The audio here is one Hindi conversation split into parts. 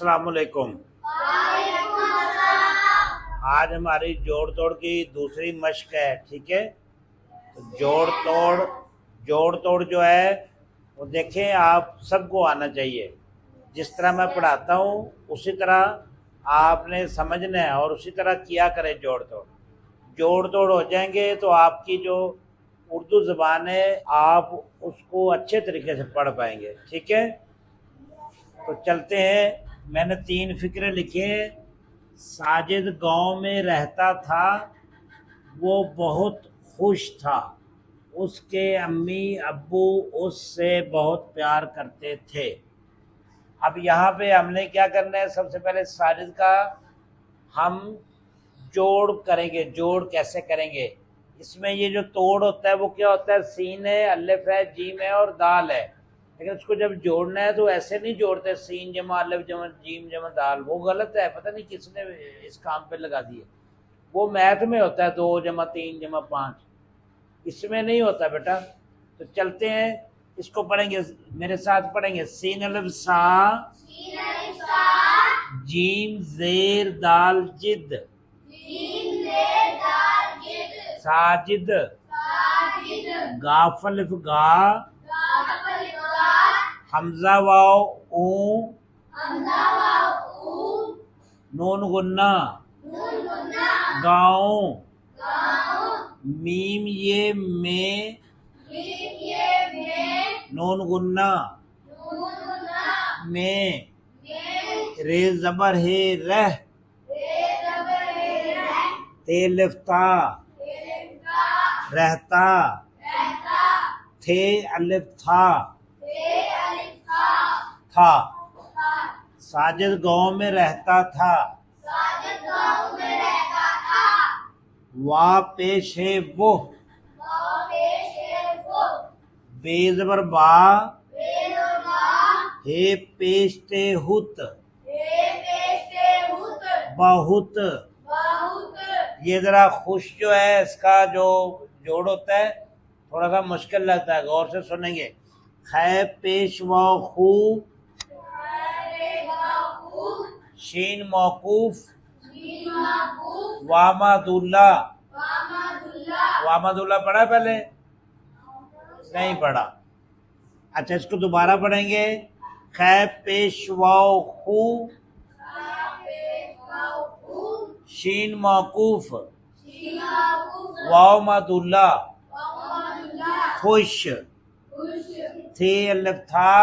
अस्सलाम वालेकुम। आज हमारी जोड़ तोड़ की दूसरी मश्क है, ठीक है। तो जोड़ तोड़ जो है वो देखें, आप सबको आना चाहिए। जिस तरह मैं पढ़ाता हूँ उसी तरह आपने समझना है और उसी तरह किया करें। जोड़ तोड़ हो जाएंगे तो आपकी जो उर्दू ज़बान है आप उसको अच्छे तरीके से पढ़ पाएंगे, ठीक है। तो चलते हैं। मैंने 3 फिक्रे लिखे हैं। साजिद गांव में रहता था, वो बहुत खुश था, उसके अम्मी अब्बू उससे बहुत प्यार करते थे। अब यहाँ पे हमने क्या करना है, सबसे पहले साजिद का हम जोड़ करेंगे। जोड़ कैसे करेंगे, इसमें ये जो तोड़ होता है वो क्या होता है, सीन है, अलिफ है, जीम है और दाल है। लेकिन उसको जब जोड़ना है तो ऐसे नहीं जोड़ते, सीन जमा अलिफ जमा जीम जमा दाल, वो गलत है। पता नहीं किसने इस काम पे लगा दिए। वो मैथ में होता है 2 जमा 3 जमा 5, इसमें नहीं होता बेटा। तो चलते हैं, इसको पढ़ेंगे, मेरे साथ पढ़ेंगे। सीन अलिफ सा, जीम जेर दाल जिद, साजिद, गाफ अलिफ गा, हमजा वाव ऊ, नून गुन्ना गाँव, मीम ये में, नून गुन्ना में, रे जबर है रह, ते लिफ्ता रहता, थे अलिफ था, साजिद गांव में रहता था, वा पेश है वो, बेजबर बा, हे पेशते हुत, बहुत। ये जरा खुश जो है, इसका जो जोड़ होता है थोड़ा सा मुश्किल लगता है, गौर से सुनेंगे। खै पेश व खू, शीन मौकूफ, वामादुल्ला। वामादुल्ला पढ़ा पहले? नहीं पढ़ा। अच्छा, इसको दोबारा पढ़ेंगे। खै पेश व खू, शीन मौकूफ, वाव मादुल्ला, खुश, थे अलिफ था,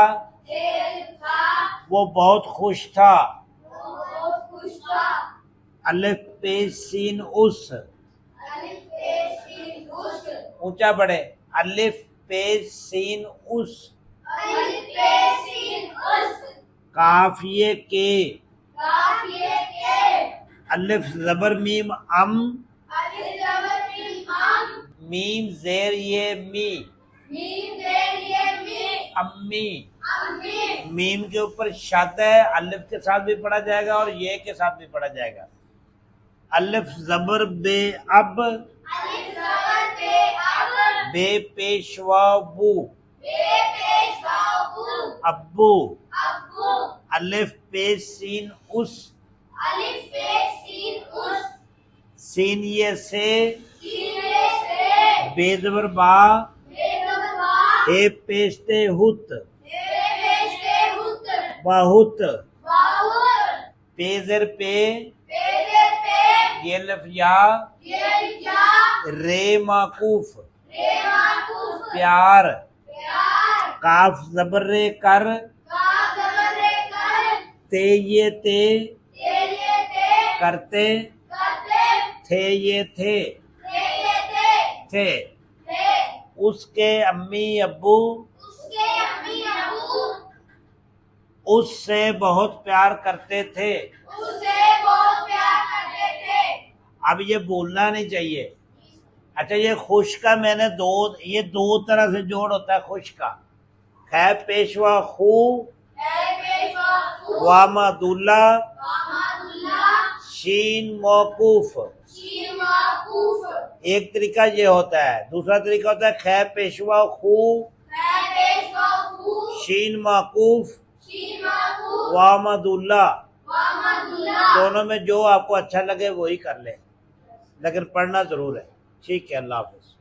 वो बहुत खुश था, अलिफ पेश सीन उस, ऊंचा पढ़े, अलिफ पेश सीन उस, काफिये के, अलिफ जबर मीम अम, मीम जेर ये मी, अम्मी। मीम के ऊपर शद है, अलिफ के साथ भी पढ़ा जाएगा और ये के साथ भी पढ़ा जाएगा। अलिफ जबर बे अब, बे पेशवा बू, अब्बू। अलिफ पेश सीन उस, सीन ये से, बेजबर बा, हे पेशते हुत, बहुत। पेजर पे, ये लफया, रे माकूफ, प्यार। काफ जबर रे कर, ते ये ते, करते, थे ये थे। उसके अम्मी अब्बू उससे बहुत प्यार करते थे। अब ये बोलना नहीं चाहिए। अच्छा, ये खुश का मैंने ये दो तरह से जोड़ होता है खुश का। खै पेशवा खू, वामादुल्ला, शीन मौकूफ। एक तरीका ये होता है। दूसरा तरीका होता है खै पेशवा खू, शीन मौकूफ, वामादुल्ला। दोनों में जो आपको अच्छा लगे वही कर लें, लेकिन पढ़ना ज़रूर है। ठीक है, अल्लाह हाफ़िज़।